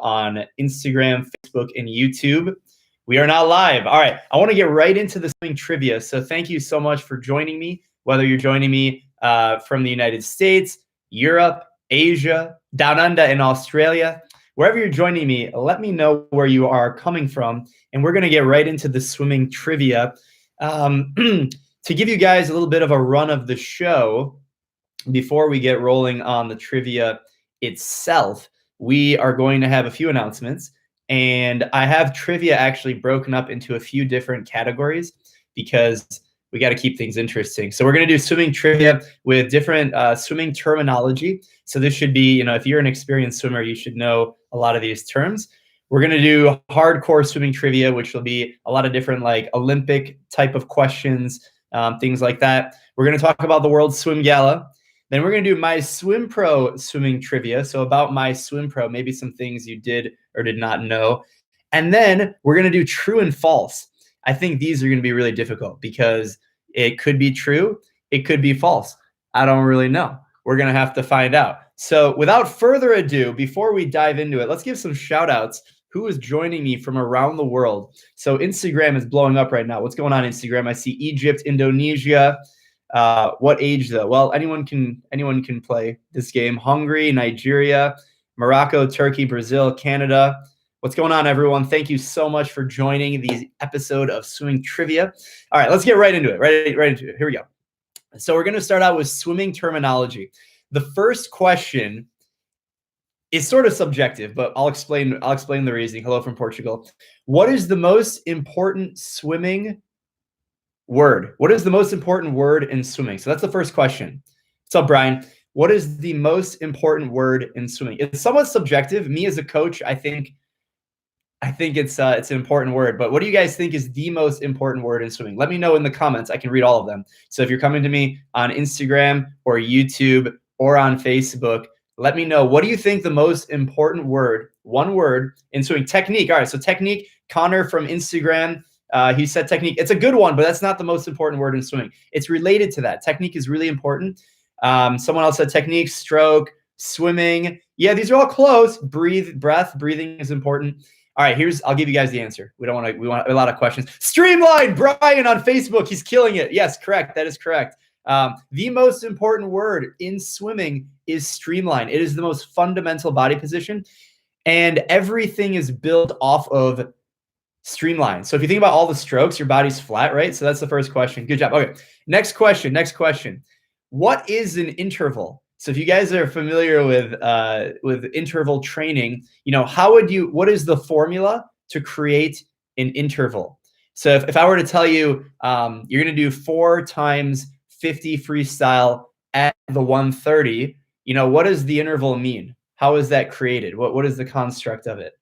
on Instagram, Facebook, and YouTube. We are now live. All right, I want to get right into the swimming trivia. So thank you so much for joining me, whether you're joining me from the United States, Europe, Asia, down under in Australia. Wherever you're joining me, let me know where you are coming from, and we're going to get right into the swimming trivia. To give you guys a little bit of a run of the show, before we get rolling on the trivia itself, we are going to have a few announcements. And I have trivia actually broken up into a few different categories because we got to keep things interesting. So we're going to do swimming trivia with different swimming terminology. So this should be, if you're an experienced swimmer, you should know a lot of these terms. We're going to do hardcore swimming trivia, which will be a lot of different like Olympic type of questions, things like that. We're going to talk about the World Swim Gala. Then we're going to do MySwimPro swimming trivia. So about MySwimPro, maybe some things you did or did not know. And then we're going to do true and false. I think these are going to be really difficult because it could be true, it could be false. I don't really know. We're going to have to find out. So without further ado, before we dive into it, let's give some shout outs. Who is joining me from around the world? So Instagram is blowing up right now. What's going on Instagram? I see Egypt, Indonesia. What age though? Well, anyone can play this game. Hungary, Nigeria, Morocco, Turkey, Brazil, Canada. What's going on, everyone? Thank you so much for joining the episode of Swimming Trivia. All right, let's get right into it. Right into it. Here we go. So we're going to start out with swimming terminology. The first question is sort of subjective, but I'll explain the reasoning. Hello from Portugal. What is the most important swimming word? What is the most important word in swimming? So that's the first question. What's up, Brian? What is the most important word in swimming? It's somewhat subjective. Me as a coach, I think it's an important word. But what do you guys think is the most important word in swimming? Let me know in the comments. I can read all of them. So if you're coming to me on Instagram or YouTube or on Facebook, let me know. What do you think the most important word, one word in swimming? Technique. All right. So technique. Connor from Instagram. He said technique. It's a good one, but that's not the most important word in swimming. It's related to that. Technique is really important. Someone else said technique, stroke, swimming. Yeah, these are all close. Breathing is important. All right, I'll give you guys the answer. We want a lot of questions. Streamline, Brian on Facebook. He's killing it. Yes, correct. That is correct. The most important word in swimming is streamline. It is the most fundamental body position, and everything is built off of streamline. So if you think about all the strokes, your body's flat, right? So that's the first question. Good job. Okay, next question. What is an interval? So if you guys are familiar with interval training, what is the formula to create an interval? So if I were to tell you you're going to do 4 times 50 freestyle at the 130, what does the interval mean? How is that created? What is the construct of it?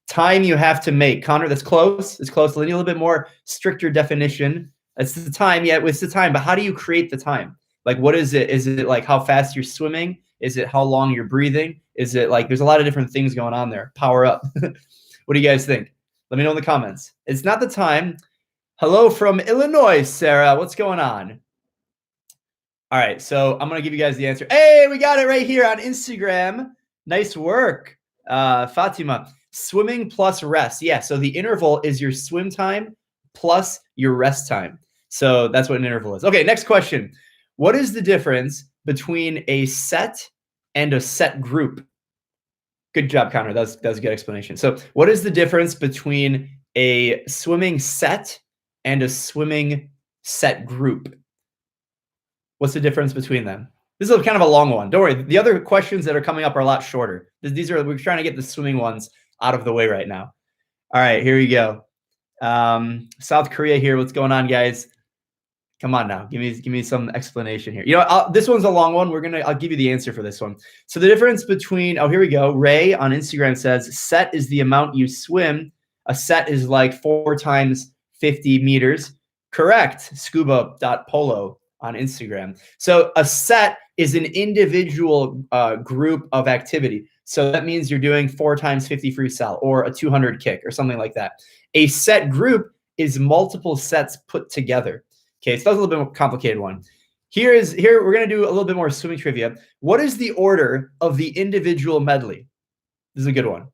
Time you have to make. Connor, that's close. It's close. Let me a little bit more stricter definition. That's the time. Yeah, it's the time. But how do you create the time? Like, what is it? Is it like how fast you're swimming? Is it how long you're breathing? Is it like there's a lot of different things going on there? Power up. What do you guys think? Let me know in the comments. It's not the time. Hello from Illinois, Sarah. What's going on? All right, so I'm going to give you guys the answer. Hey, we got it right here on Instagram. Nice work, Fatima. Swimming plus rest. Yeah, so the interval is your swim time plus your rest time. So that's what an interval is. Okay, next question. What is the difference between a set and a set group? Good job, Connor. That was a good explanation. So what is the difference between a swimming set and a swimming set group? What's the difference between them? This is kind of a long one. Don't worry. The other questions that are coming up are a lot shorter. We're trying to get the swimming ones out of the way right now. All right, here we go. South Korea here. What's going on, guys? Come on now. Give me some explanation here. This one's a long one. I'll give you the answer for this one. So the difference between, here we go. Ray on Instagram says set is the amount you swim. A set is like 4 times 50 meters. Correct. Scuba.polo on Instagram. So a set is an individual group of activity. So that means you're doing 4 times 50 freestyle or a 200 kick or something like that. A set group is multiple sets put together. Okay, so that's a little bit more complicated one. Here we're going to do a little bit more swimming trivia. What is the order of the individual medley? This is a good one.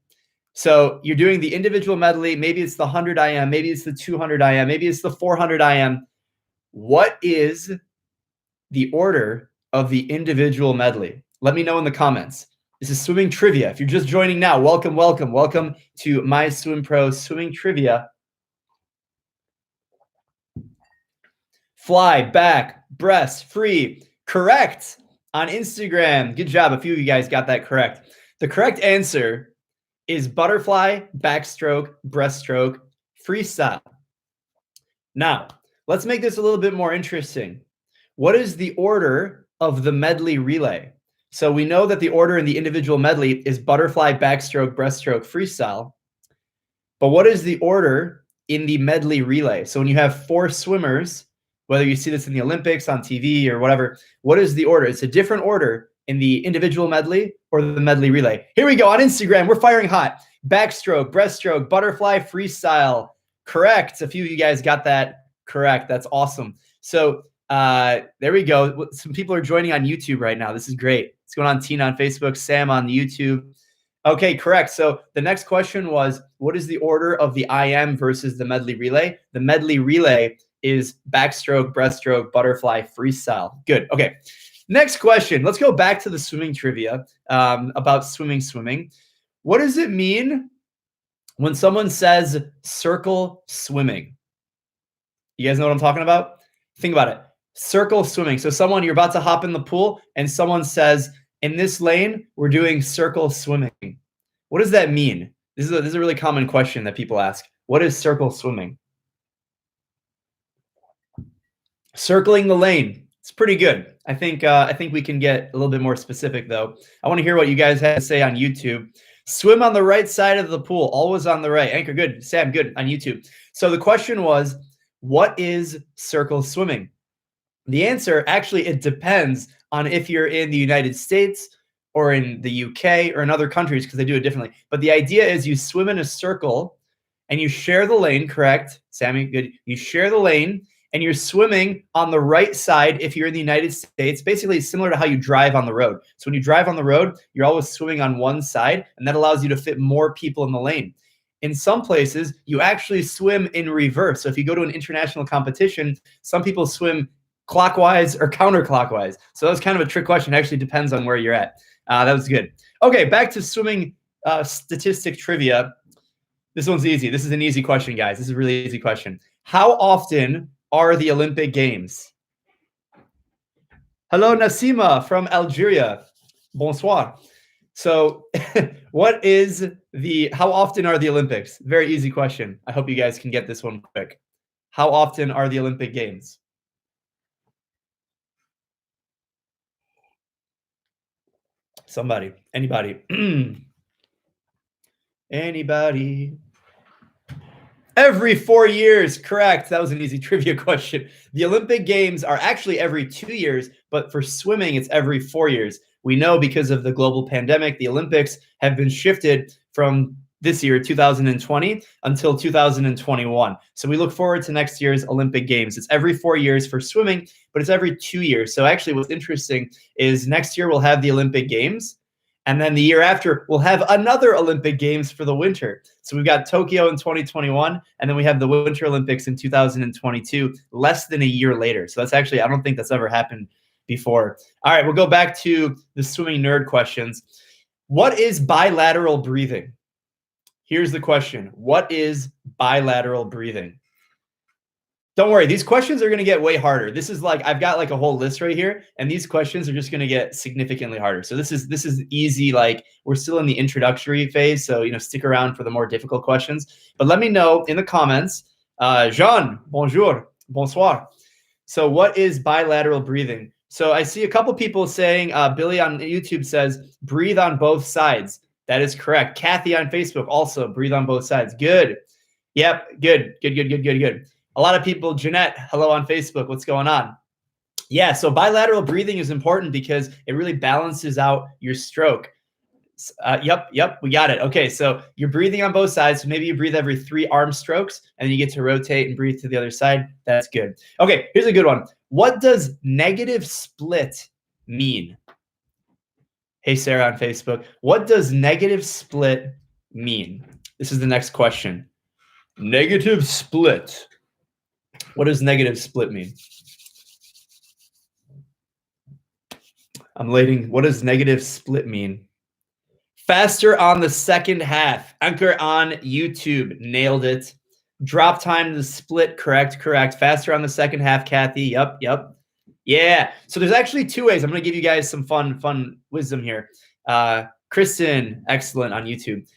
So you're doing the individual medley. Maybe it's the 100 IM. Maybe it's the 200 IM. Maybe it's the 400 IM. What is the order of the individual medley? Let me know in the comments. This is swimming trivia. If you're just joining now, welcome, welcome, welcome to MySwimPro swimming trivia. Fly, back, breast, free. Correct on Instagram. Good job. A few of you guys got that correct. The correct answer is butterfly, backstroke, breaststroke, freestyle. Now, let's make this a little bit more interesting. What is the order of the medley relay? So we know that the order in the individual medley is butterfly, backstroke, breaststroke, freestyle. But what is the order in the medley relay? So when you have 4 swimmers, whether you see this in the Olympics, on TV, or whatever, what is the order? It's a different order in the individual medley or the medley relay. Here we go on Instagram. We're firing hot. Backstroke, breaststroke, butterfly, freestyle. Correct. A few of you guys got that correct. That's awesome. So there we go. Some people are joining on YouTube right now. This is great. What's going on, Tina on Facebook, Sam on YouTube. Okay, correct. So the next question was, what is the order of the IM versus the medley relay? The medley relay is backstroke, breaststroke, butterfly, freestyle. Good. Okay. Next question. Let's go back to the swimming trivia about swimming. What does it mean when someone says circle swimming? You guys know what I'm talking about? Think about it. Circle swimming. So you're about to hop in the pool and someone says, in this lane, we're doing circle swimming. What does that mean? This is a really common question that people ask. What is circle swimming? Circling the lane. It's pretty good. I think we can get a little bit more specific though. I want to hear what you guys have to say on YouTube. Swim on the right side of the pool, always on the right. Anchor, good. Sam, good on YouTube. So the question was, what is circle swimming? The answer, actually, it depends on if you're in the United States or in the UK or in other countries because they do it differently. But the idea is you swim in a circle and you share the lane, correct? Sammy, good. You share the lane and you're swimming on the right side if you're in the United States. Basically, similar to how you drive on the road. So when you drive on the road, you're always swimming on one side, and that allows you to fit more people in the lane. In some places, you actually swim in reverse. So if you go to an international competition, some people swim clockwise or counterclockwise. So that was kind of a trick question. It actually depends on where you're at. That was good. Okay, back to swimming statistic trivia. This one's easy. This is an easy question, guys. This is a really easy question. How often are the Olympic Games? Hello, Nasima from Algeria. Bonsoir. So how often are the Olympics? Very easy question. I hope you guys can get this one quick. How often are the Olympic Games? Somebody, anybody, anybody. Every 4 years, correct. That was an easy trivia question. The Olympic Games are actually every 2 years, but for swimming, it's every 4 years. We know because of the global pandemic, the Olympics have been shifted from this year, 2020, until 2021. So we look forward to next year's Olympic Games. It's every 4 years for swimming, but it's every 2 years. So actually what's interesting is next year we'll have the Olympic Games, and then the year after we'll have another Olympic Games for the winter. So we've got Tokyo in 2021, and then we have the Winter Olympics in 2022, less than a year later. So that's actually, I don't think that's ever happened before. All right, we'll go back to the swimming nerd questions. What is bilateral breathing? Here's the question. What is bilateral breathing? Don't worry, these questions are going to get way harder. This is like, I've got like a whole list right here, and these questions are just going to get significantly harder. So this is easy. Like, we're still in the introductory phase, so stick around for the more difficult questions. But let me know in the comments. Jean, bonjour, bonsoir. So what is bilateral breathing? So I see a couple people saying, Billy on YouTube says, breathe on both sides. That is correct. Kathy on Facebook also, breathe on both sides. Good. Yep, good. A lot of people, Jeanette, hello on Facebook. What's going on? Yeah, so bilateral breathing is important because it really balances out your stroke. Yep, we got it. Okay, so you're breathing on both sides. So maybe you breathe every 3 arm strokes, and then you get to rotate and breathe to the other side. That's good. Okay, here's a good one. What does negative split mean? Hey, Sarah on Facebook. What does negative split mean? This is the next question. Negative split. What does negative split mean? I'm waiting. What does negative split mean? Faster on the second half. Anchor on YouTube. Nailed it. Drop time to the split. Correct. Faster on the second half, Kathy. Yep. Yeah. So there's actually two ways. I'm going to give you guys some fun wisdom here. Kristen, excellent on YouTube.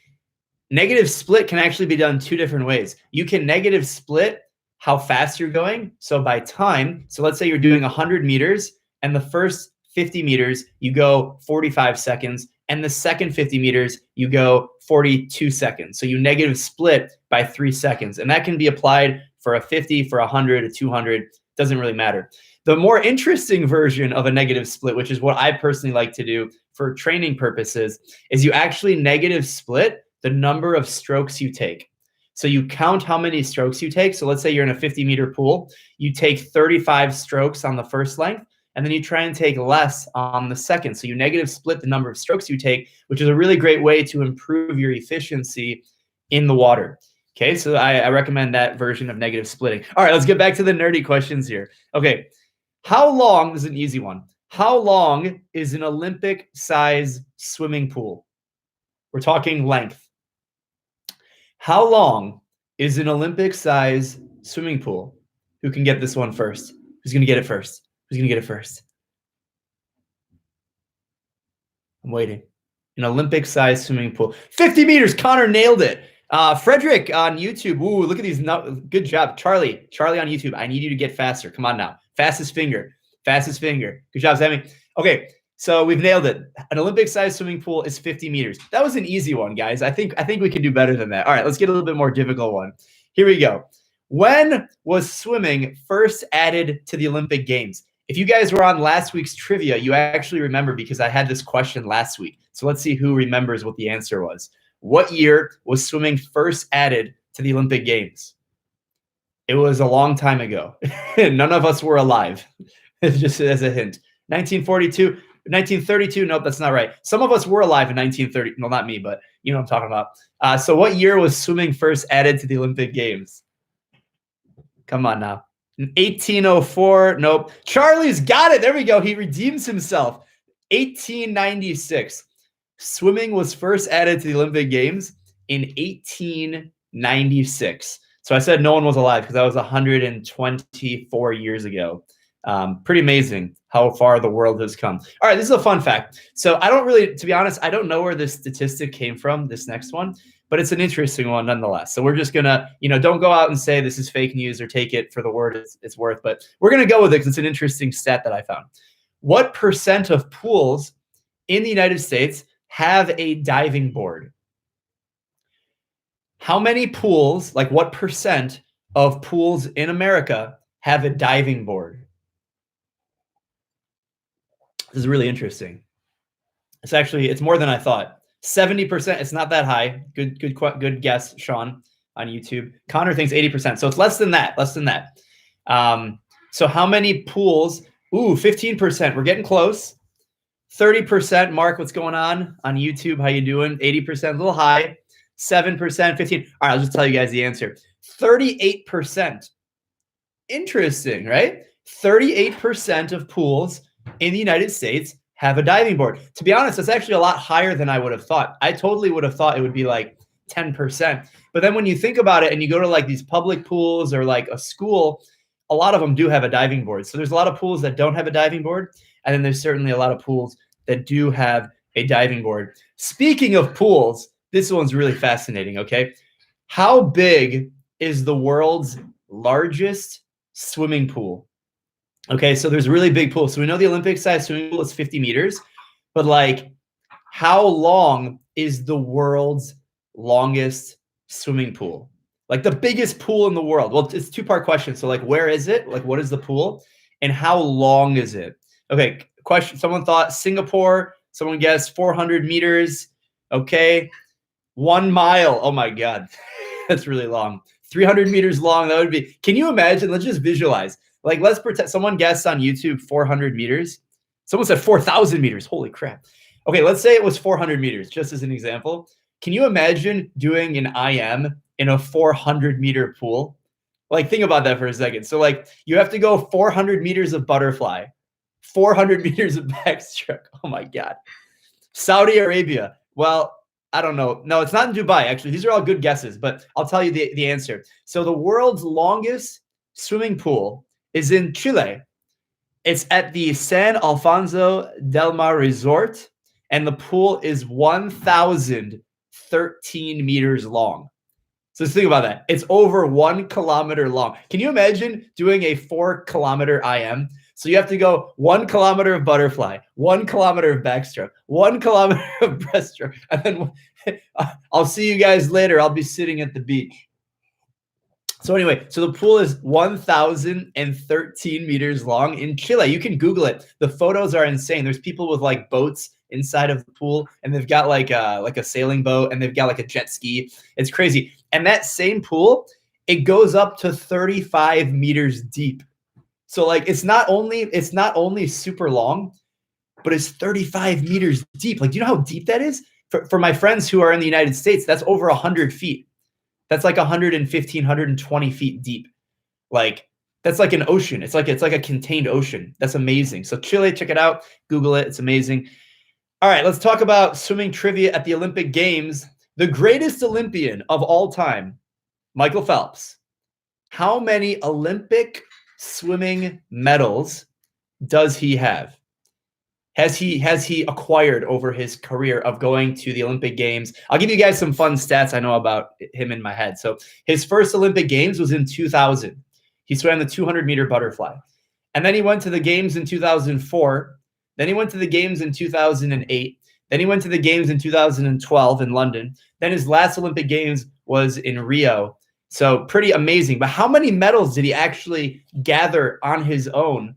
Negative split can actually be done two different ways. You can negative split how fast you're going. So by time, so let's say you're doing 100 meters and the first 50 meters, you go 45 seconds. And the second 50 meters, you go 42 seconds. So you negative split by 3 seconds. And that can be applied for a 50, for 100, a 200, doesn't really matter. The more interesting version of a negative split, which is what I personally like to do for training purposes, is you actually negative split the number of strokes you take. So you count how many strokes you take. So let's say you're in a 50-meter pool. You take 35 strokes on the first length, and then you try and take less on the second. So you negative split the number of strokes you take, which is a really great way to improve your efficiency in the water. Okay, so I recommend that version of negative splitting. All right, let's get back to the nerdy questions here. Okay, how long, this is an easy one. How long is an Olympic size swimming pool? We're talking length. How long is an Olympic size swimming pool? Who can get this one first? Who's going to get it first? Who's going to get it first? I'm waiting. An Olympic size swimming pool. 50 meters. Connor nailed it. Frederick on YouTube. Ooh, look at these. Good job. Charlie on YouTube. I need you to get faster. Come on now. Fastest finger. Good job, Sammy. Okay, so we've nailed it. An Olympic size swimming pool is 50 meters. That was an easy one, guys. I think we can do better than that. All right, let's get a little bit more difficult one. Here we go. When was swimming first added to the Olympic Games? If you guys were on last week's trivia, you actually remember because I had this question last week. So let's see who remembers what the answer was. What year was swimming first added to the Olympic Games? It was a long time ago. None of us were alive. Just as a hint. 1942, 1932. Nope, that's not right. Some of us were alive in 1930. No, not me, but you know what I'm talking about. So what year was swimming first added to the Olympic Games? Come on now. 1804. Nope. Charlie's got it. There we go. He redeems himself. 1896. Swimming was first added to the Olympic Games in 1896. So I said no one was alive because that was 124 years ago. Pretty amazing how far the world has come. All right, this is a fun fact. So I don't really, to be honest, I don't know where this statistic came from, this next one, but it's an interesting one nonetheless. So we're just going to, don't go out and say this is fake news or take it for the word it's worth, but we're going to go with it because it's an interesting stat that I found. What % of pools in the United States have a diving board? How many pools, like what % of pools in America have a diving board? This is really interesting. It's more than I thought. 70%. It's not that high. Good guess, Sean, on YouTube. Connor thinks 80%. So it's less than that. So how many pools? Ooh, 15%. We're getting close. 30%. Mark, what's going on YouTube? How you doing? 80%, a little high. 7%, 15. All right, I'll just tell you guys the answer. 38%. Interesting, right? 38% of pools in the United States have a diving board. To be honest, that's actually a lot higher than I would have thought. I totally would have thought it would be like 10%. But then when you think about it and you go to like these public pools or like a school, a lot of them do have a diving board. So there's a lot of pools that don't have a diving board. And then there's certainly a lot of pools that do have a diving board. Speaking of pools, this one's really fascinating, okay? How big is the world's largest swimming pool? Okay, so there's really big pools. So we know the Olympic size swimming pool is 50 meters, but like how long is the world's longest swimming pool? Like the biggest pool in the world. Well, it's a two-part question. So like, where is it? Like, what is the pool? And how long is it? Okay, question. Someone thought Singapore. Someone guessed 400 meters. Okay, 1 mile. Oh my God, that's really long. 300 meters long. That would be, can you imagine? Let's just visualize. Like, let's pretend someone guessed on YouTube 400 meters. Someone said 4,000 meters. Holy crap. Okay, let's say it was 400 meters, just as an example. Can you imagine doing an IM in a 400-meter pool? Like, think about that for a second. So, like, you have to go 400 meters of butterfly, 400 meters of backstroke. Oh, my God. Saudi Arabia. Well, I don't know. No, it's not in Dubai, actually. These are all good guesses, but I'll tell you the answer. So the world's longest swimming pool is in Chile. It's at the San Alfonso del Mar Resort, and the pool is 1,013 meters long. So just think about that. It's over 1 kilometer long. Can you imagine doing a 4-kilometer IM? So you have to go 1 kilometer of butterfly, 1 kilometer of backstroke, 1 kilometer of breaststroke. And then I'll see you guys later. I'll be sitting at the beach. So anyway, so the pool is 1,013 meters long in Chile. You can Google it. The photos are insane. There's people with like boats inside of the pool, and they've got like a sailing boat, and they've got like a jet ski. It's crazy. And that same pool, it goes up to 35 meters deep. So like it's not only super long, but it's 35 meters deep. Like, do you know how deep that is? For my friends who are in the United States, that's over 100 feet. That's like 115, 120 feet deep. Like, that's like an ocean. It's like a contained ocean. That's amazing. So Chile, check it out. Google it. It's amazing. All right, let's talk about swimming trivia at the Olympic Games. The greatest Olympian of all time, Michael Phelps. How many Olympic swimming medals does he have? Has he acquired over his career of going to the Olympic Games? I'll give you guys some fun stats I know about him in my head. So his first Olympic Games was in 2000. He swam the 200-meter butterfly. And then he went to the Games in 2004. Then he went to the Games in 2008. Then he went to the Games in 2012 in London. Then his last Olympic Games was in Rio. So pretty amazing. But how many medals did he actually gather on his own?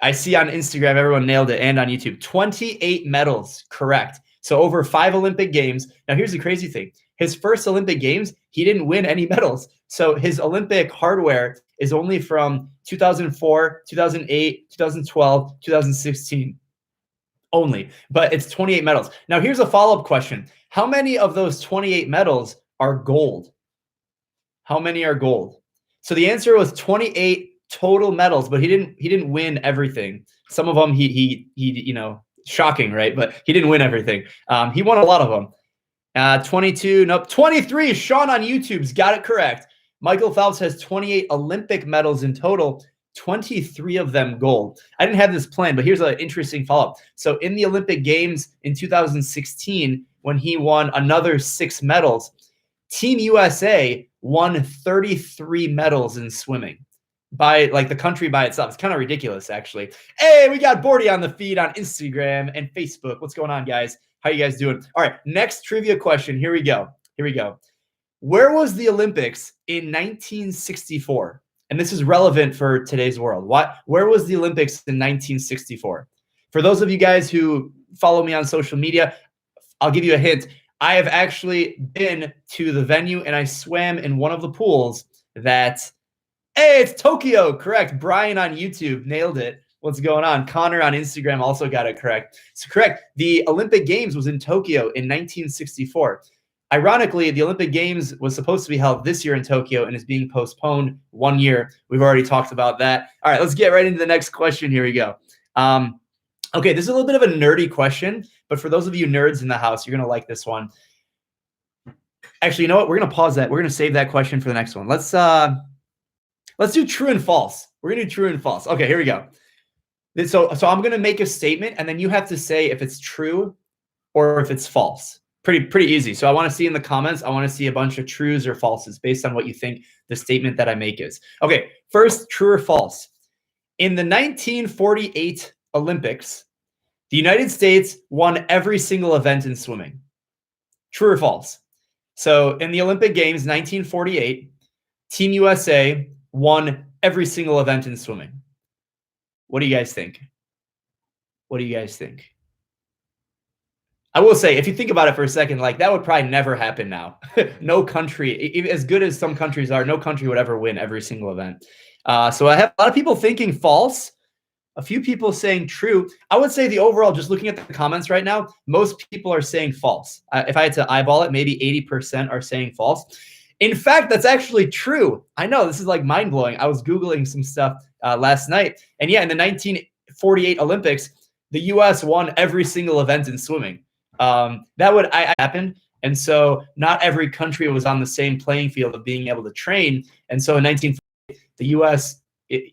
I see on Instagram, everyone nailed it, and on YouTube. 28 medals, correct. So over 5 Olympic Games. Now, here's the crazy thing. His first Olympic Games, he didn't win any medals. So his Olympic hardware is only from 2004, 2008, 2012, 2016 only. But it's 28 medals. Now, here's a follow-up question. How many of those 28 medals are gold? How many are gold? So the answer was 28 total medals, but he didn't win everything. Some of them he you know, shocking, right? But he didn't win everything. He won a lot of them. 22, nope, 23. Sean on YouTube's got it correct. Michael Phelps has 28 Olympic medals in total, 23 of them gold. I didn't have this planned, but here's an interesting follow-up. So in the Olympic Games in 2016, when he won another 6 medals, Team USA won 33 medals in swimming. By like the country by itself. It's kind of ridiculous, actually. Hey, we got Bordy on the feed on Instagram and Facebook. What's going on, guys? How you guys doing? All right, next trivia question. Here we go. Where was the Olympics in 1964? And this is relevant for today's world. Where was the Olympics in 1964? For those of you guys who follow me on social media, I'll give you a hint. I have actually been to the venue, and I swam in one of the pools that... Hey, it's Tokyo, correct. Brian on YouTube nailed it. What's going on? Connor on Instagram also got it correct. So correct. The Olympic Games was in Tokyo in 1964. Ironically, the Olympic Games was supposed to be held this year in Tokyo and is being postponed 1 year. We've already talked about that. All right, let's get right into the next question. Here we go. Okay, this is a little bit of a nerdy question, but for those of you nerds in the house, you're going to like this one. Actually, you know what? We're going to pause that. We're going to save that question for the next one. Let's do true and false. We're going to do true and false. Okay, here we go. So I'm going to make a statement, and then you have to say if it's true or if it's false. Pretty easy. So I want to see in the comments, I want to see a bunch of trues or falses based on what you think the statement that I make is. Okay, first, true or false. In the 1948 Olympics, the United States won every single event in swimming. True or false? So in the Olympic Games, 1948, Team USA won every single event in swimming. What do you guys think? What do you guys think? I will say, if you think about it for a second, like that would probably never happen now. No country, as good as some countries are, no country would ever win every single event. So I have a lot of people thinking false. A few people saying true. I would say the overall, just looking at the comments right now, most people are saying false. If I had to eyeball it, maybe 80% are saying false. In fact, that's actually true. I know this is like mind blowing. I was Googling some stuff last night. And yeah, in the 1948 Olympics, the US won every single event in swimming. That would happen. And so not every country was on the same playing field of being able to train. And so in 1948, the US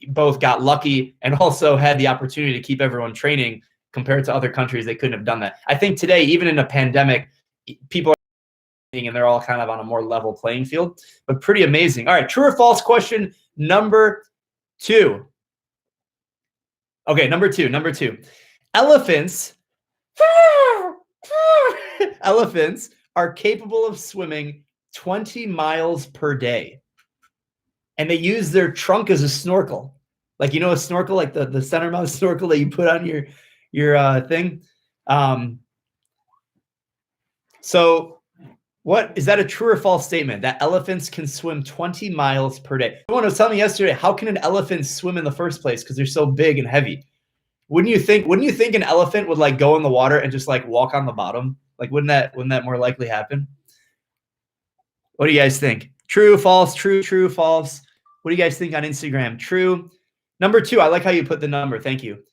both got lucky and also had the opportunity to keep everyone training compared to other countries. They couldn't have done that. I think today, even in a pandemic, people are training and they're all kind of on a more level playing field, but pretty amazing. All right, true or false question number 2. Okay, number two. Elephants are capable of swimming 20 miles per day. And they use their trunk as a snorkel. Like, you know, a snorkel, like the center mount snorkel that you put on your thing. So what is that, a true or false statement that elephants can swim 20 miles per day? Someone was telling me yesterday, how can an elephant swim in the first place? Because they're so big and heavy. Wouldn't you think an elephant would like go in the water and just like walk on the bottom? Like, wouldn't that more likely happen? What do you guys think? True, false, true, false. What do you guys think on Instagram? True. Number 2, I like how you put the number. Thank you.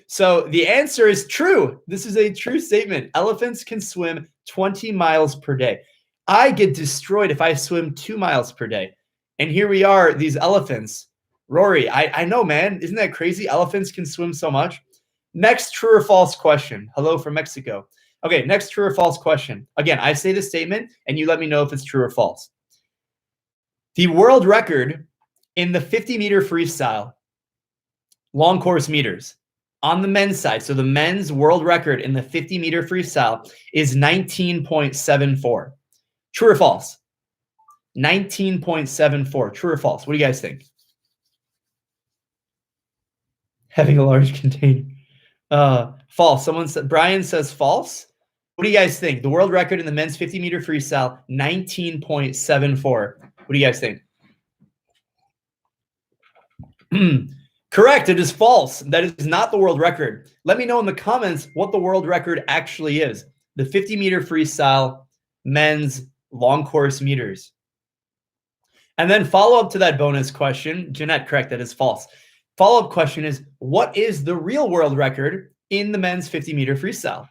So the answer is true. This is a true statement. Elephants can swim 20 miles per day. I get destroyed if I swim 2 miles per day. And here we are, these elephants. Rory, I know, man. Isn't that crazy? Elephants can swim so much. Next true or false question. Hello from Mexico. Okay, next true or false question. Again, I say the statement, and you let me know if it's true or false. The world record in the 50-meter freestyle, long course meters, on the men's side, so the men's world record in the 50-meter freestyle is 19.74. True or false? 19.74. True or false? What do you guys think? Having a large container. False. Someone said, Brian says false. What do you guys think? The world record in the men's 50-meter freestyle, 19.74. What do you guys think? Correct. It is false. That is not the world record. Let me know in the comments what the world record actually is. The 50-meter freestyle men's long course meters. And then follow up to that bonus question. Jeanette, correct. That is false. Follow-up question is, what is the real world record in the men's 50-meter freestyle?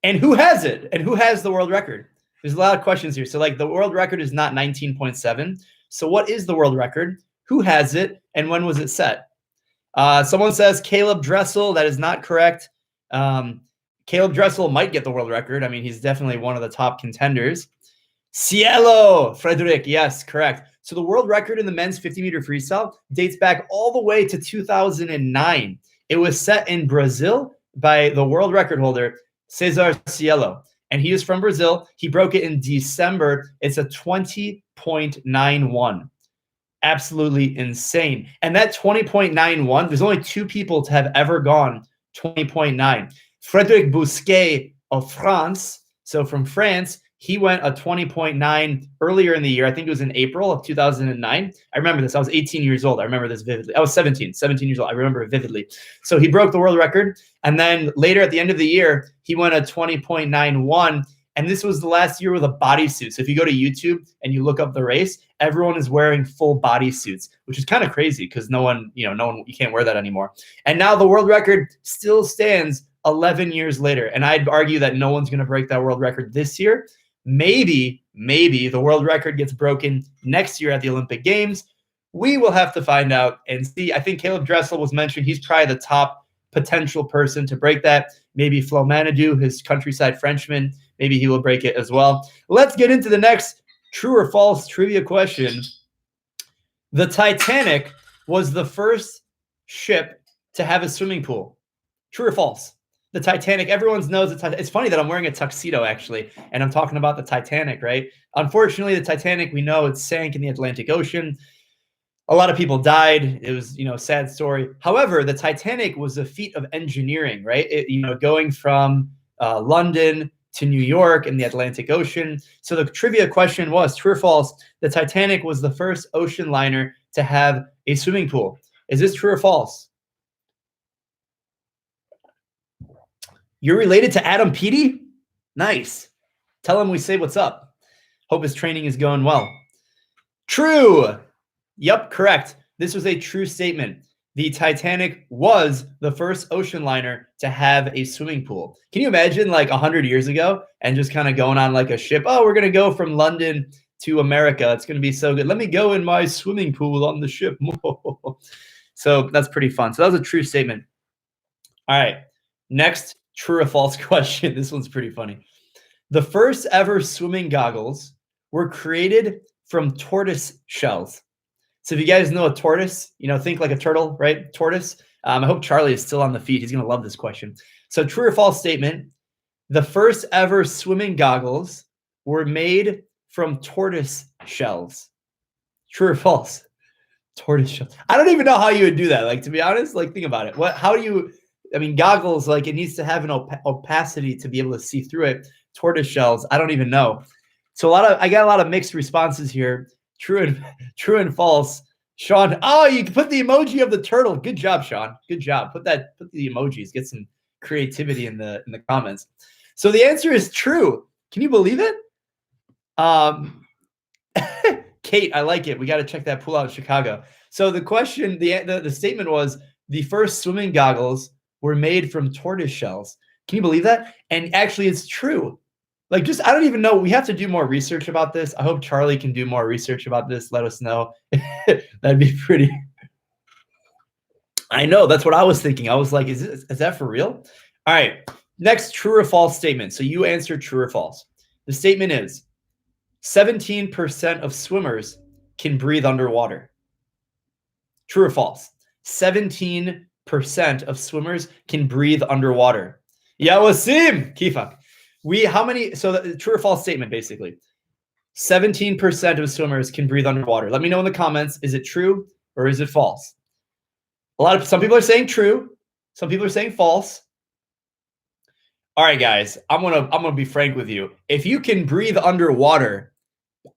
And who has it? And who has the world record? There's a lot of questions here. So like the world record is not 19.7. So what is the world record? Who has it? And when was it set? Someone says Caleb Dressel. That is not correct. Caleb Dressel might get the world record. I mean, he's definitely one of the top contenders. Cielo, Frederick. Yes, correct. So the world record in the men's 50-meter freestyle dates back all the way to 2009. It was set in Brazil by the world record holder, Cesar Cielo. And he is from Brazil. He broke it in December. It's a 20.91. Absolutely insane. And that 20.91, there's only 2 people to have ever gone 20.9. Frederic Bousquet of France, so from France, he went a 20.9 earlier in the year. I think it was in April of 2009. I remember this. I was 18 years old. I remember this vividly. I was 17 years old. I remember it vividly. So he broke the world record. And then later at the end of the year, he went a 20.91. And this was the last year with a bodysuit. So if you go to YouTube and you look up the race, everyone is wearing full bodysuits, which is kind of crazy because no one, you can't wear that anymore. And now the world record still stands 11 years later. And I'd argue that no one's going to break that world record this year. Maybe the world record gets broken next year at the Olympic Games. We will have to find out and see. I think Caleb Dressel was mentioned. He's probably the top potential person to break that. Maybe Flo Manadou, his countryside Frenchman, maybe he will break it as well. Let's get into the next true or false trivia question. The Titanic was the first ship to have a swimming pool. True or false? The Titanic, everyone knows the Titanic. It's funny that I'm wearing a tuxedo, actually, and I'm talking about the Titanic, right? Unfortunately, the Titanic, we know it sank in the Atlantic Ocean. A lot of people died. It was, a sad story. However, the Titanic was a feat of engineering, right? Going from London to New York in the Atlantic Ocean. So the trivia question was, true or false, the Titanic was the first ocean liner to have a swimming pool. Is this true or false? You're related to Adam Peaty? Nice. Tell him we say what's up. Hope his training is going well. True. Yep, correct. This was a true statement. The Titanic was the first ocean liner to have a swimming pool. Can you imagine like 100 years ago and just kind of going on like a ship? Oh, we're going to go from London to America. It's going to be so good. Let me go in my swimming pool on the ship. So that's pretty fun. So that was a true statement. All right. Next, true or false question. This one's pretty funny. The first ever swimming goggles were created from tortoise shells. So if you guys know a tortoise, think like a turtle, right? Tortoise. I hope Charlie is still on the feed. He's going to love this question. So true or false statement, the first ever swimming goggles were made from tortoise shells. True or false? Tortoise shells. I don't even know how you would do that. Like, to be honest, like, think about it. Goggles, like, it needs to have an opacity to be able to see through it. Tortoise shells, I don't even know. So I got a lot of mixed responses here. True and false. Sean, oh, you can put the emoji of the turtle. Good job, Sean. Good job. Put the emojis. Get some creativity in the comments. So the answer is true. Can you believe it? Kate, I like it. We got to check that pool out in Chicago. So the question, the statement was the first swimming goggles were made from tortoise shells. Can you believe that? And actually, it's true. Like, I don't even know. We have to do more research about this. I hope Charlie can do more research about this. Let us know. That'd be pretty. I know. That's what I was thinking. I was like, is that for real? All right. Next, true or false statement. So you answer true or false. The statement is 17% of swimmers can breathe underwater. True or false? 17% of swimmers can breathe underwater. Ya Wasim, Kifak. True or false statement, basically. 17% of swimmers can breathe underwater. Let me know in the comments, is it true or is it false? Some people are saying true. Some people are saying false. All right, guys, I'm gonna be frank with you. If you can breathe underwater,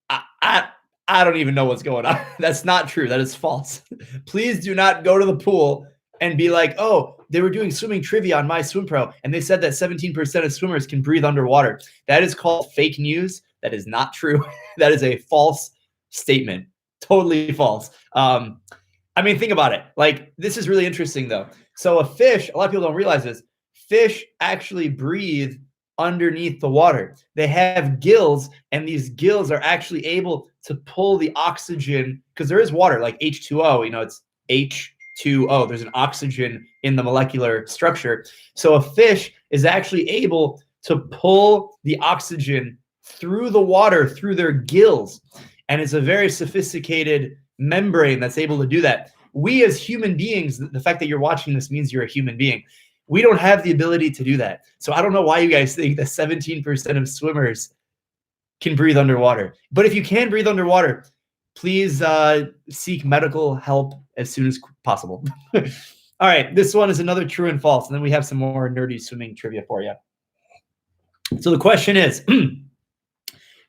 I don't even know what's going on. That's not true. That is false. Please do not go to the pool and be like, oh, they were doing swimming trivia on MySwimPro, and they said that 17% of swimmers can breathe underwater. That is called fake news. That is not true. That is a false statement. Totally false. Think about it. Like, this is really interesting, though. So a fish, a lot of people don't realize this, fish actually breathe underneath the water. They have gills, and these gills are actually able to pull the oxygen, because there is water, like H2O, it's H2O. There's an oxygen in the molecular structure. So a fish is actually able to pull the oxygen through the water, through their gills. And it's a very sophisticated membrane that's able to do that. We as human beings, the fact that you're watching this means you're a human being. We don't have the ability to do that. So I don't know why you guys think that 17% of swimmers can breathe underwater. But if you can breathe underwater, please seek medical help as soon as possible. All right, this one is another true and false. And then we have some more nerdy swimming trivia for you. So the question is,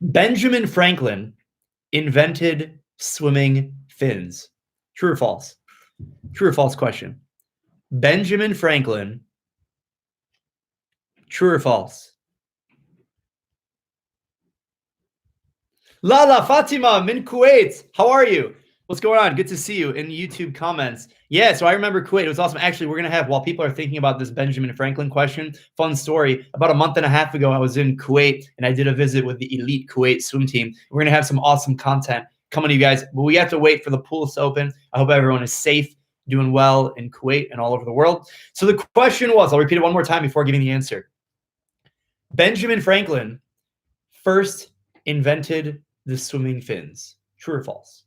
Benjamin Franklin invented swimming fins. True or false? True or false question. Benjamin Franklin, true or false? Lala Fatima min Kuwait. How are you? What's going on? Good to see you in YouTube comments. Yeah, so I remember Kuwait. It was awesome. Actually, we're going to have, while people are thinking about this Benjamin Franklin question, fun story. About a month and a half ago, I was in Kuwait, and I did a visit with the elite Kuwait swim team. We're going to have some awesome content coming to you guys, but we have to wait for the pools to open. I hope everyone is safe, doing well in Kuwait and all over the world. So the question was, I'll repeat it one more time before giving the answer. Benjamin Franklin first invented the swimming fins. True or false?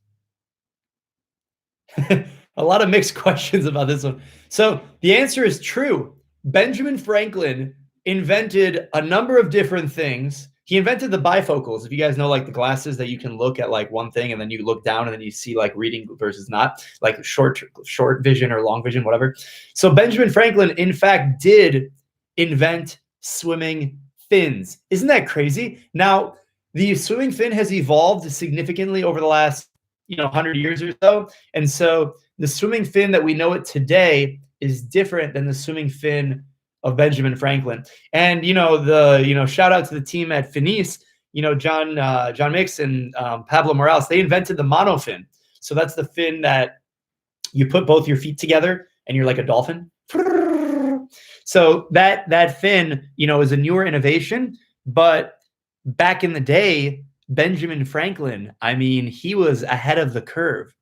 A lot of mixed questions about this one. So the answer is true. Benjamin Franklin invented a number of different things. He invented the bifocals. If you guys know, like the glasses that you can look at like one thing and then you look down and then you see like reading versus not, like short vision or long vision, whatever. So Benjamin Franklin, in fact, did invent swimming fins. Isn't that crazy? Now, the swimming fin has evolved significantly over the last 100 years or so. And so the swimming fin that we know it today is different than the swimming fin of Benjamin Franklin. And, shout out to the team at Finis, John Mix and Pablo Morales, they invented the monofin. So that's the fin that you put both your feet together and you're like a dolphin. So that fin, is a newer innovation, but back in the day, Benjamin Franklin, he was ahead of the curve.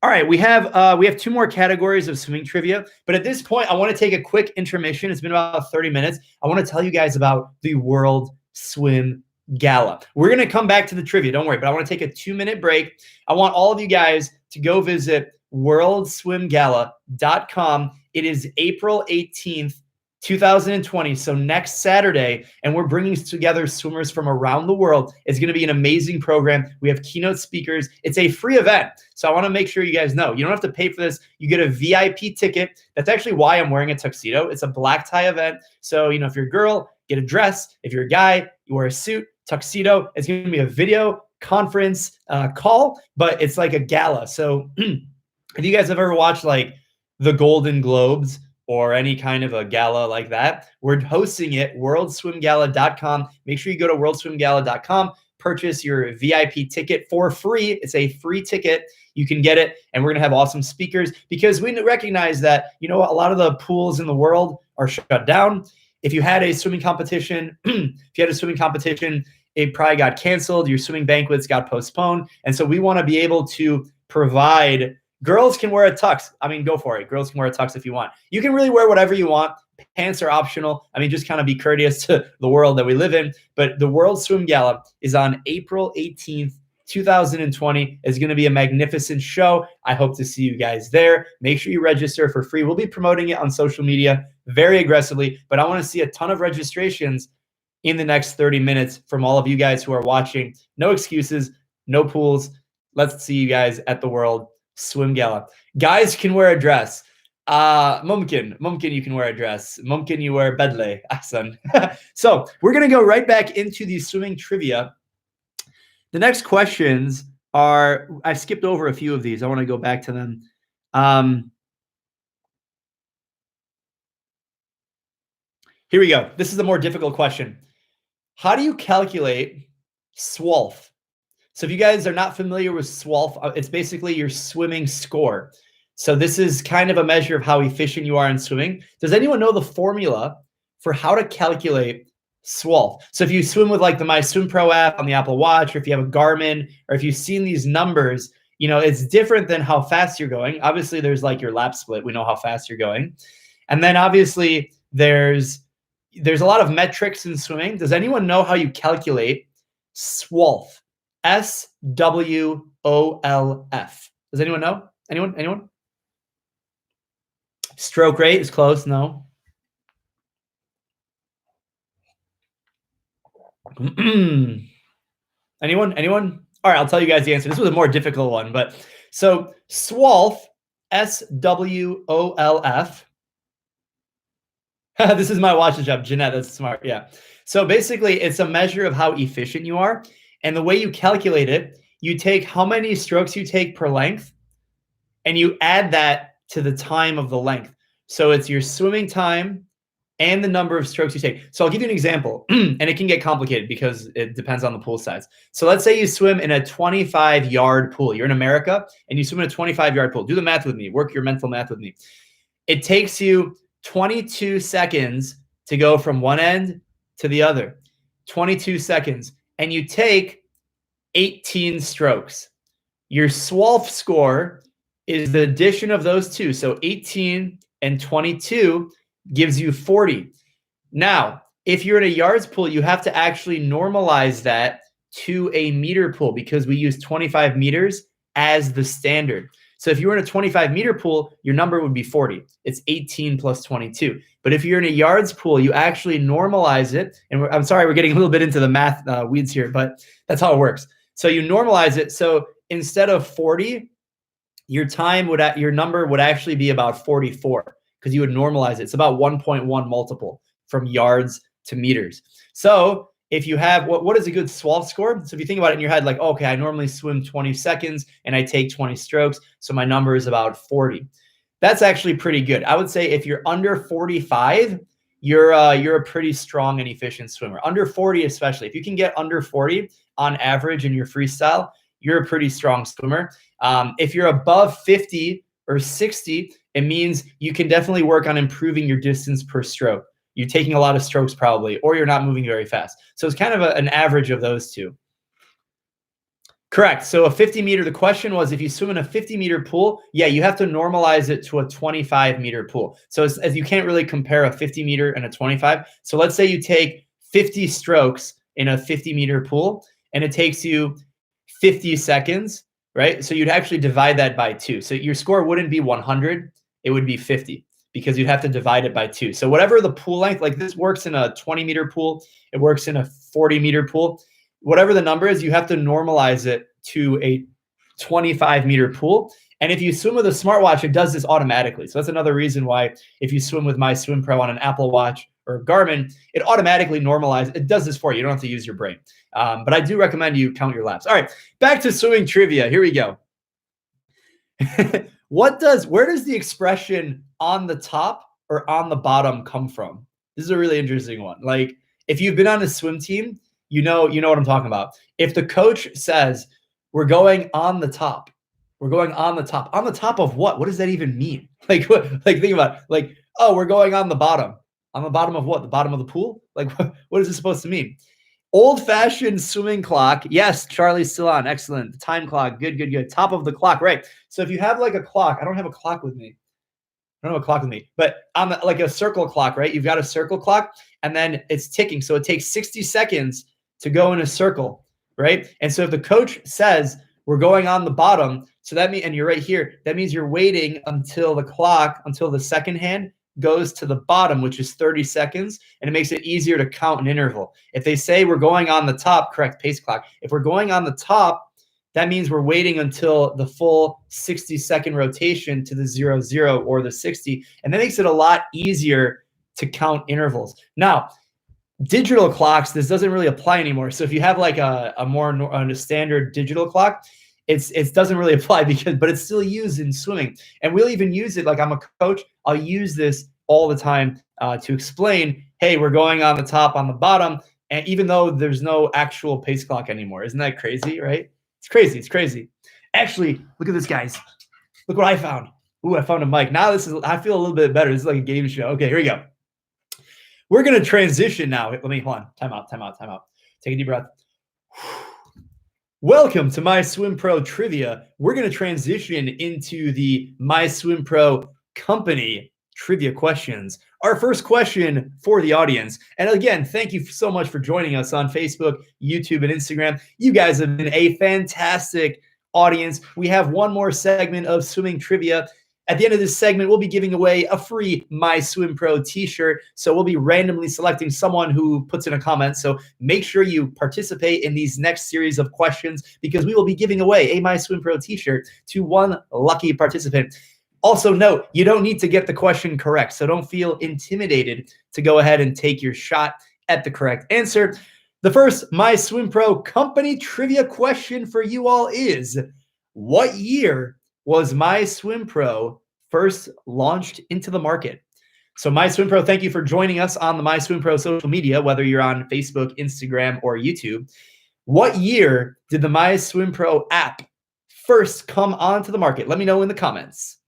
All right, we have 2 more categories of swimming trivia, but at this point, I want to take a quick intermission. It's been about 30 minutes. I want to tell you guys about the World Swim Gala. We're going to come back to the trivia, don't worry, but I want to take a 2-minute break. I want all of you guys to go visit worldswimgala.com. It is April 18th, 2020, so next Saturday, and we're bringing together swimmers from around the world. It's going to be an amazing program. We have keynote speakers. It's a free event, so I want to make sure you guys know. You don't have to pay for this. You get a VIP ticket. That's actually why I'm wearing a tuxedo. It's a black tie event, so if you're a girl, get a dress. If you're a guy, you wear a suit, tuxedo. It's going to be a video conference call, but it's like a gala. So if you guys have ever watched like the Golden Globes or any kind of a gala like that, we're hosting it, worldswimgala.com. Make sure you go to worldswimgala.com, purchase your VIP ticket for free. It's a free ticket. You can get it, and we're going to have awesome speakers because we recognize that, a lot of the pools in the world are shut down. If you had a swimming competition, it probably got canceled. Your swimming banquets got postponed. And so we want to be able to provide. Girls can wear a tux. Go for it. Girls can wear a tux if you want. You can really wear whatever you want. Pants are optional. Just kind of be courteous to the world that we live in. But the World Swim Gala is on April 18th, 2020. It's going to be a magnificent show. I hope to see you guys there. Make sure you register for free. We'll be promoting it on social media very aggressively, but I want to see a ton of registrations in the next 30 minutes from all of you guys who are watching. No excuses, no pools. Let's see you guys at the World Swim Gala. Guys can wear a dress. Mumkin, you can wear a dress. Mumkin, you wear bedle. Ahsan. So we're going to go right back into the swimming trivia. The next questions are, I skipped over a few of these. I want to go back to them. Here we go. This is a more difficult question. How do you calculate SWOLF? So if you guys are not familiar with SWOLF, it's basically your swimming score. So this is kind of a measure of how efficient you are in swimming. Does anyone know the formula for how to calculate SWOLF? So if you swim with like the MySwimPro app on the Apple Watch, or if you have a Garmin, or if you've seen these numbers, it's different than how fast you're going. Obviously, there's like your lap split. We know how fast you're going. And then obviously there's a lot of metrics in swimming. Does anyone know how you calculate SWOLF? SWOLF. Does anyone know? Anyone? Stroke rate is close. No. Anyone? All right, I'll tell you guys the answer. This was a more difficult one, but so SWOLF, SWOLF. This is my watch job, Jeanette. That's smart. Yeah. So basically, it's a measure of how efficient you are. And the way you calculate it, you take how many strokes you take per length, and you add that to the time of the length. So it's your swimming time and the number of strokes you take. So I'll give you an example, and it can get complicated because it depends on the pool size. So let's say you swim in a 25-yard pool. You're in America, and you swim in a 25-yard pool. Do the math with me. Work your mental math with me. It takes you 22 seconds to go from one end to the other. 22 seconds. And you take 18 strokes. Your SWOLF score is the addition of those two. So 18 and 22 gives you 40. Now, if you're in a yards pool, you have to actually normalize that to a meter pool because we use 25 meters as the standard. So if you were in a 25-meter pool, your number would be 40. It's 18 plus 22. But if you're in a yards pool, you actually normalize it. And I'm sorry, we're getting a little bit into the math weeds here, but that's how it works. So you normalize it. So instead of 40, your number would actually be about 44 because you would normalize it. It's about 1.1 multiple from yards to meters. So if you have, what is a good SWOLF score? So if you think about it in your head, like, okay, I normally swim 20 seconds and I take 20 strokes. So my number is about 40. That's actually pretty good. I would say if you're under 45, you're a pretty strong and efficient swimmer. Under 40 especially. If you can get under 40 on average in your freestyle, you're a pretty strong swimmer. If you're above 50 or 60, it means you can definitely work on improving your distance per stroke. You're taking a lot of strokes probably, or you're not moving very fast. So it's kind of an average of those two. Correct. So a 50-meter, the question was, if you swim in a 50-meter pool, yeah, you have to normalize it to a 25-meter pool. So as you can't really compare a 50-meter and a 25. So let's say you take 50 strokes in a 50-meter pool, and it takes you 50 seconds, right? So you'd actually divide that by 2. So your score wouldn't be 100, it would be 50, because you'd have to divide it by 2. So whatever the pool length, like this works in a 20-meter pool, it works in a 40-meter pool. Whatever the number is, you have to normalize it to a 25-meter pool. And if you swim with a smartwatch, it does this automatically. So that's another reason why if you swim with MySwimPro on an Apple Watch or a Garmin, it automatically normalizes. It does this for you. You don't have to use your brain. But I do recommend you count your laps. All right, back to swimming trivia. Here we go. Where does the expression on the top or on the bottom come from? This is a really interesting one. Like, if you've been on a swim team, you know what I'm talking about. If the coach says, we're going on the top, we're going on the top of what? What does that even mean? Like, think about it. Like, oh, we're going on the bottom. On the bottom of what? The bottom of the pool? Like, what is this supposed to mean? Old-fashioned swimming clock. Yes, Charlie's still on. Excellent. The time clock. Good. Top of the clock. Right. So if you have like a clock, I don't have a clock with me. But on like a circle clock, right? You've got a circle clock, and then it's ticking. So it takes 60 seconds to go in a circle, right? And so if the coach says we're going on the bottom, so that means, and you're right here, that means you're waiting until the second hand goes to the bottom, which is 30 seconds, and it makes it easier to count an interval. If they say we're going on the top, correct pace clock. If we're going on the top, that means we're waiting until the full 60-second rotation to the 0-0 or the 60, and that makes it a lot easier to count intervals. Now, digital clocks, this doesn't really apply anymore. So if you have like a standard digital clock, it doesn't really apply but it's still used in swimming. And we'll even use it, like I'm a coach, I'll use this all the time to explain, hey, we're going on the top, on the bottom, and even though there's no actual pace clock anymore. Isn't that crazy, right? It's crazy. Actually, look at this, guys. Look what I found. Ooh, I found a mic. Now I feel a little bit better. This is like a game show. Okay, here we go. We're going to transition now. Hold on. Time out. Take a deep breath. Welcome to MySwimPro Trivia. We're going to transition into the MySwimPro company trivia questions. Our first question for the audience. And again, thank you so much for joining us on Facebook, YouTube, and Instagram. You guys have been a fantastic audience. We have one more segment of swimming trivia. At the end of this segment, we'll be giving away a free MySwimPro t-shirt. So we'll be randomly selecting someone who puts in a comment. So make sure you participate in these next series of questions, because we will be giving away a MySwimPro t-shirt to one lucky participant. Also note, you don't need to get the question correct, so don't feel intimidated to go ahead and take your shot at the correct answer. The first MySwimPro company trivia question for you all is, what year was MySwimPro first launched into the market? So MySwimPro, thank you for joining us on the MySwimPro social media, whether you're on Facebook, Instagram, or YouTube. What year did the MySwimPro app first come onto the market? Let me know in the comments.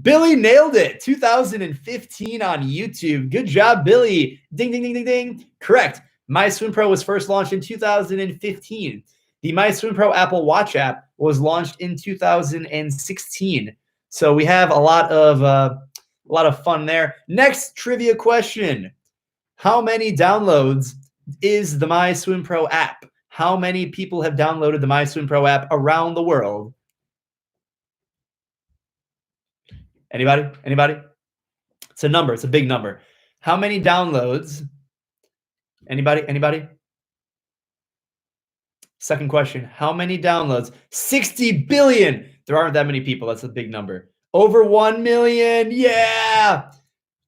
Billy nailed it. 2015 on YouTube. Good job, Billy. Ding, ding, ding, ding, ding. Correct. MySwimPro was first launched in 2015. The MySwimPro Apple Watch app was launched in 2016. So we have a lot of fun there. Next trivia question. How many downloads is the MySwimPro app? How many people have downloaded the MySwimPro app around the world? Anybody? It's a number. It's a big number. How many downloads? Anybody? Second question. How many downloads? 60 billion. There aren't that many people. That's a big number. Over 1 million. Yeah.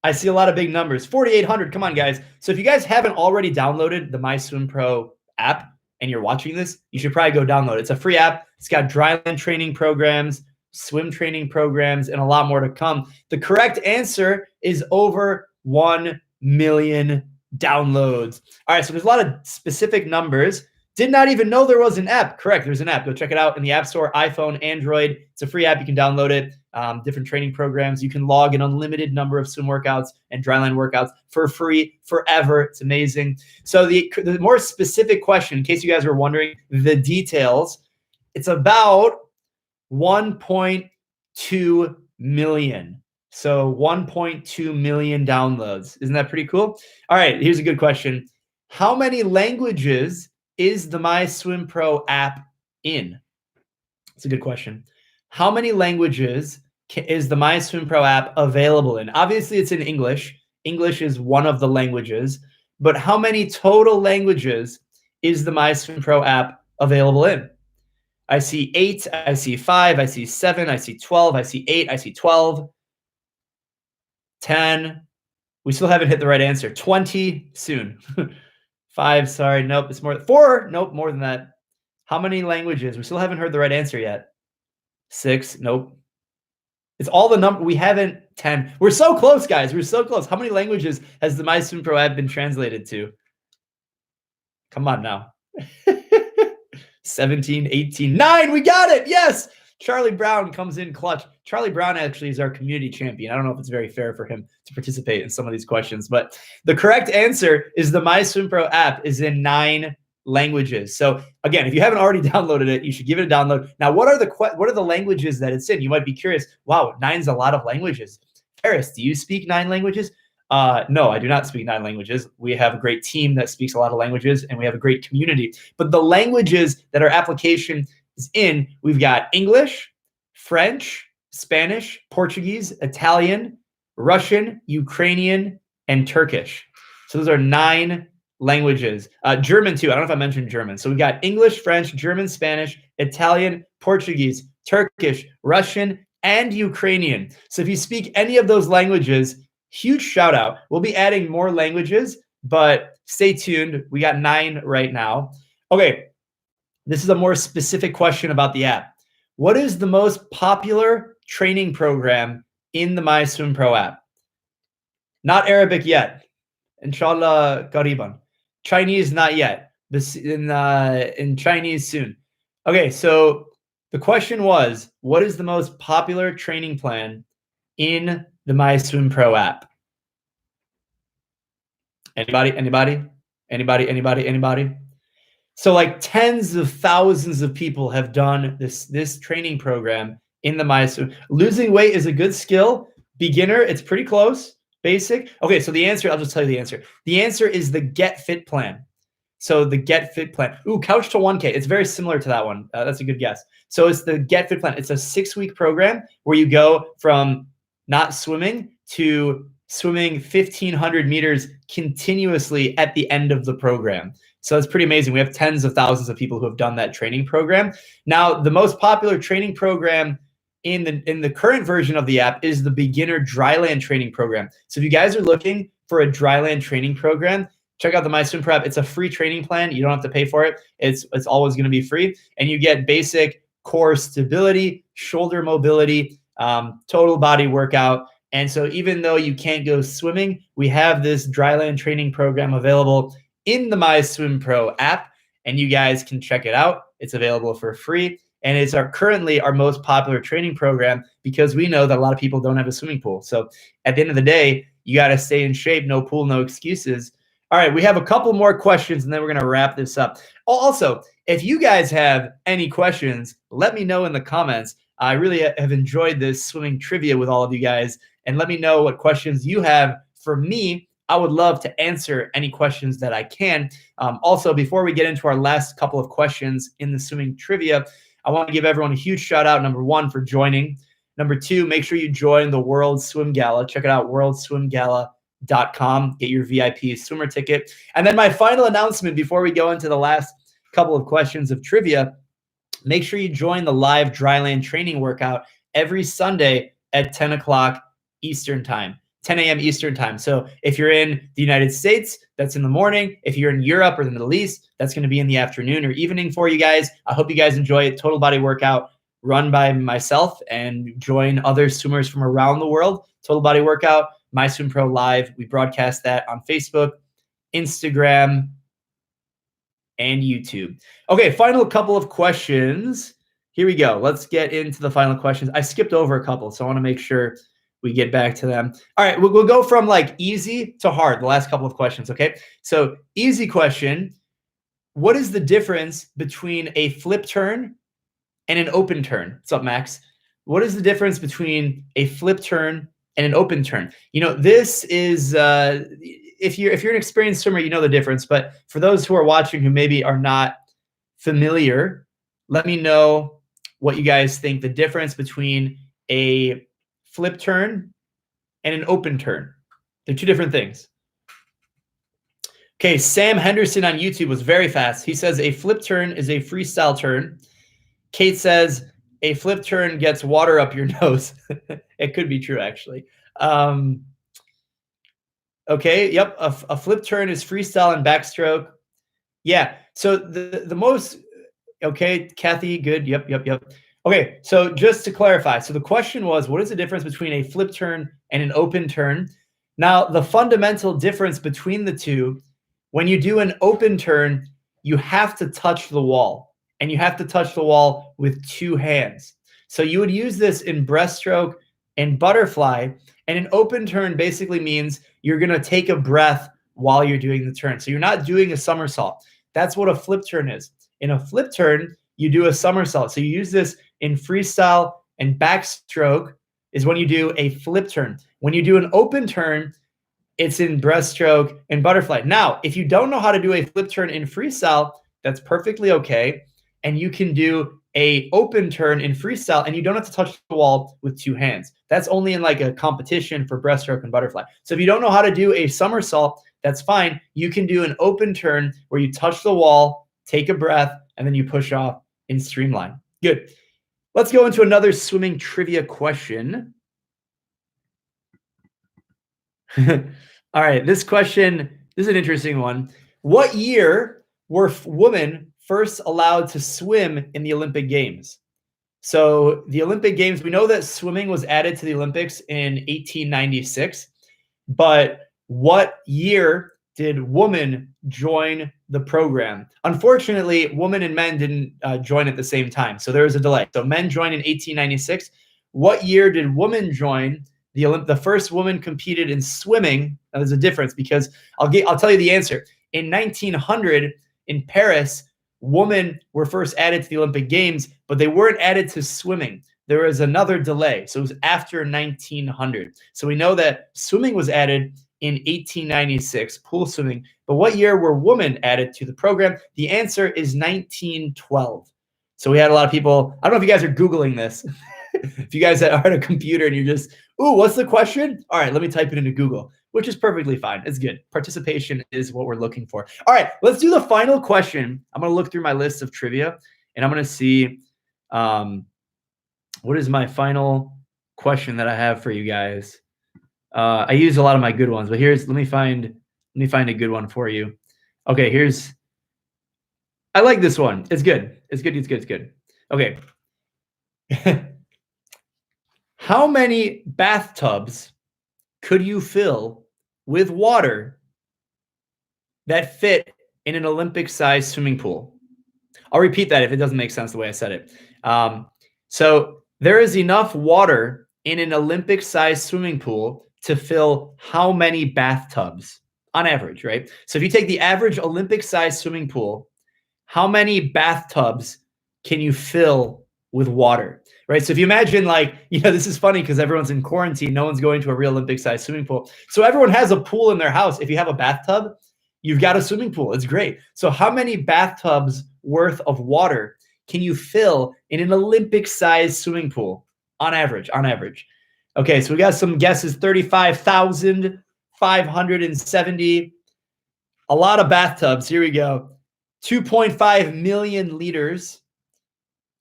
I see a lot of big numbers. 4,800. Come on, guys. So if you guys haven't already downloaded the MySwimPro app and you're watching this, you should probably go download it. It's a free app. It's got Dryland training programs, swim training programs, and a lot more to come. The correct answer is over 1 million downloads. All right, so there's a lot of specific numbers. Did not even know there was an app. Correct, there's an app. Go check it out in the App Store, iPhone, Android. It's a free app. You can download it. Different training programs. You can log an unlimited number of swim workouts and dryland workouts for free forever. It's amazing. So the more specific question, in case you guys were wondering the details, it's about 1.2 million. So 1.2 million downloads. Isn't that pretty cool? All right, here's a good question. How many languages is the MySwimPro app in? It's a good question. How many languages is the MySwimPro app available in? Obviously, it's in English. English is one of the languages. But how many total languages is the MySwimPro app available in? I see 8, I see 5, I see 7, I see 12, I see 8, I see 12, 10. We still haven't hit the right answer. 20 soon. 5, sorry, nope, it's more. 4, nope, more than that. How many languages? We still haven't heard the right answer yet. 6, nope. It's all the number. We haven't. 10. We're so close, guys. We're so close. How many languages has the MySwimPro app been translated to? Come on now. 17, 18, 9. We got it. Yes. Charlie Brown comes in clutch. Charlie Brown actually is our community champion. I don't know if it's very fair for him to participate in some of these questions, but the correct answer is the MySwimPro app is in 9 languages. So again, if you haven't already downloaded it, you should give it a download. Now, what are the languages that it's in? You might be curious. Wow, 9's a lot of languages. Fares, do you speak 9 languages? No, I do not speak 9 languages. We have a great team that speaks a lot of languages, and we have a great community. But the languages that our application is in, we've got English, French, Spanish, Portuguese, Italian, Russian, Ukrainian, and Turkish. So those are 9 languages. German too. I don't know if I mentioned German. So we've got English, French, German, Spanish, Italian, Portuguese, Turkish, Russian, and Ukrainian. So if you speak any of those languages, huge shout out. We'll be adding more languages, but stay tuned. We got 9 right now. Okay, this is a more specific question about the app. What is the most popular training program in the MySwimPro app? Not Arabic yet. Inshallah, Qariban. Chinese, not yet. This in Chinese soon. Okay, so the question was, what is the most popular training plan in the MySwimPro app? Anybody? So like tens of thousands of people have done this training program in the MySwim. Losing weight is a good skill. Beginner, it's pretty close. Basic. Okay, so the answer, I'll just tell you the answer. The answer is the Get Fit plan. So the Get Fit plan. Ooh, Couch to 1K. It's very similar to that one. That's a good guess. So it's the Get Fit plan. It's a 6-week program where you go from not swimming to swimming 1,500 meters continuously at the end of the program. So it's pretty amazing. We have tens of thousands of people who have done that training program. Now, the most popular training program in the current version of the app is the beginner Dryland training program. So if you guys are looking for a Dryland training program, check out the MySwimPro app. It's a free training plan. You don't have to pay for it. It's always going to be free. And you get basic core stability, shoulder mobility, total body workout. And so even though you can't go swimming, we have this Dryland training program available in the MySwimPro app, and you guys can check it out. It's available for free. And it's currently our most popular training program because we know that a lot of people don't have a swimming pool. So at the end of the day, you got to stay in shape. No pool, no excuses. All right, we have a couple more questions, and then we're going to wrap this up. Also, if you guys have any questions, let me know in the comments. I really have enjoyed this swimming trivia with all of you guys, and let me know what questions you have for me. I would love to answer any questions that I can. Also, before we get into our last couple of questions in the swimming trivia, I want to give everyone a huge shout out. Number 1, for joining. Number 2, make sure you join the World Swim Gala. Check it out, worldswimgala.com. Get your VIP swimmer ticket. And then my final announcement before we go into the last couple of questions of trivia, make sure you join the live Dryland training workout every Sunday at 10 o'clock Eastern time. 10 a.m. Eastern time. So if you're in the United States, that's in the morning. If you're in Europe or the Middle East, that's going to be in the afternoon or evening for you guys. I hope you guys enjoy it. Total body workout run by myself and join other swimmers from around the world. Total body workout MySwimPro Live. We broadcast that on Facebook, Instagram, and YouTube. Okay, final couple of questions. Here we go. Let's get into the final questions. I skipped over a couple, so I want to make sure we get back to them. All right, we'll go from like easy to hard, the last couple of questions, okay? So easy question, what is the difference between a flip turn and an open turn? What's up, Max? What is the difference between a flip turn and an open turn? You know, this is, if you're an experienced swimmer, you know the difference. But for those who are watching who maybe are not familiar, let me know what you guys think the difference between a flip turn and an open turn. They're two different things. Okay, Sam Henderson on YouTube was very fast. He says a flip turn is a freestyle turn. Kate says a flip turn gets water up your nose. It could be true, actually. Okay, yep, a flip turn is freestyle and backstroke. Yeah, so the most, okay, Kathy, good, yep. Okay, so just to clarify, so the question was, what is the difference between a flip turn and an open turn? Now, the fundamental difference between the two, when you do an open turn, you have to touch the wall, and you have to touch the wall with two hands. So you would use this in breaststroke and butterfly, and an open turn basically means you're gonna take a breath while you're doing the turn. So you're not doing a somersault. That's what a flip turn is. In a flip turn, you do a somersault. So you use this in freestyle and backstroke is when you do a flip turn. When you do an open turn, it's in breaststroke and butterfly. Now, if you don't know how to do a flip turn in freestyle, that's perfectly okay. And you can do a open turn in freestyle and you don't have to touch the wall with two hands. That's only in like a competition for breaststroke and butterfly. So if you don't know how to do a somersault, that's fine. You can do an open turn where you touch the wall, take a breath, and then you push off in streamline. Good. Let's go into another swimming trivia question. All right, this question, this is an interesting one. What year were women first allowed to swim in the Olympic Games? So the Olympic Games, we know that swimming was added to the Olympics in 1896, but what year did women join the program? Unfortunately, women and men didn't join at the same time, so there was a delay. So men joined in 1896. What year did women join? The first woman competed in swimming. Now there's a difference because I'll tell you the answer. In 1900 in Paris, women were first added to the Olympic Games, but they weren't added to swimming. There was another delay. So it was after 1900. So we know that swimming was added in 1896, pool swimming. But what year were women added to the program? The answer is 1912. So we had a lot of people, I don't know if you guys are Googling this. If you guys are at a computer and you're just, ooh, what's the question? All right, let me type it into Google, which is perfectly fine. It's good. Participation is what we're looking for. All right, let's do the final question. I'm going to look through my list of trivia, and I'm going to see what is my final question that I have for you guys. I use a lot of my good ones, but let me find a good one for you. Okay, I like this one. It's good. It's good. Okay. How many bathtubs could you fill with water that fit in an Olympic-sized swimming pool? I'll repeat that if it doesn't make sense the way I said it. So there is enough water in an Olympic-sized swimming pool to fill how many bathtubs on average, right? So if you take the average Olympic-sized swimming pool, how many bathtubs can you fill with water, right? So if you imagine this is funny because everyone's in quarantine, no one's going to a real Olympic-sized swimming pool. So everyone has a pool in their house. If you have a bathtub, you've got a swimming pool. It's great. So how many bathtubs worth of water can you fill in an Olympic-sized swimming pool on average? Okay, so we got some guesses, 35,570. A lot of bathtubs. Here we go. 2.5 million liters.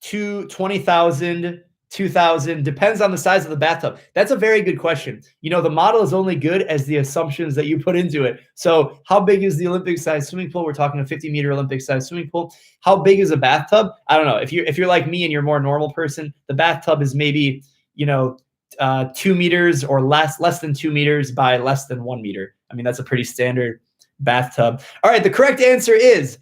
20,000, 2,000, depends on the size of the bathtub. That's a very good question. You know, the model is only good as the assumptions that you put into it. So how big is the Olympic-sized swimming pool? We're talking a 50-meter Olympic-sized swimming pool. How big is a bathtub? I don't know. If you're like me and you're a more normal person, the bathtub is maybe, 2 meters or less than 2 meters by less than 1 meter. I mean, that's a pretty standard bathtub. All right, the correct answer is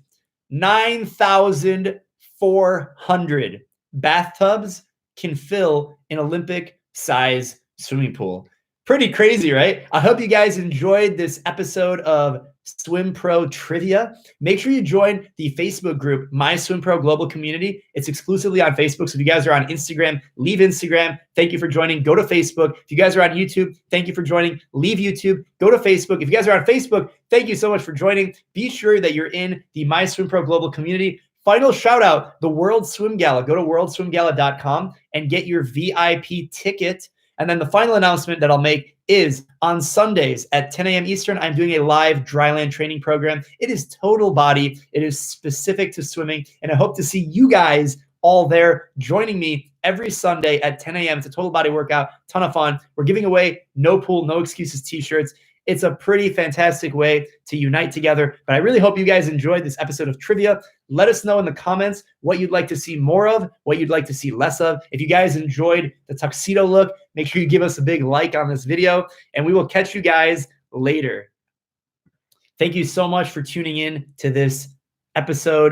9,400 bathtubs can fill an Olympic size swimming pool. Pretty crazy, right? I hope you guys enjoyed this episode of SwimPro Trivia. Make sure you join the Facebook group, MySwimPro Global Community. It's exclusively on Facebook. So if you guys are on Instagram, leave Instagram. Thank you for joining. Go to Facebook. If you guys are on YouTube, thank you for joining. Leave YouTube. Go to Facebook. If you guys are on Facebook, thank you so much for joining. Be sure that you're in the MySwimPro Global Community. Final shout out, the World Swim Gala. Go to worldswimgala.com and get your VIP ticket. And then the final announcement that I'll make is on Sundays at 10 a.m. Eastern, I'm doing a live Dryland training program. It is total body. It is specific to swimming. And I hope to see you guys all there joining me every Sunday at 10 a.m. It's a total body workout, ton of fun. We're giving away no pool, no excuses t-shirts. It's a pretty fantastic way to unite together. But I really hope you guys enjoyed this episode of Trivia. Let us know in the comments what you'd like to see more of, what you'd like to see less of. If you guys enjoyed the tuxedo look, make sure you give us a big like on this video, and we will catch you guys later. Thank you so much for tuning in to this episode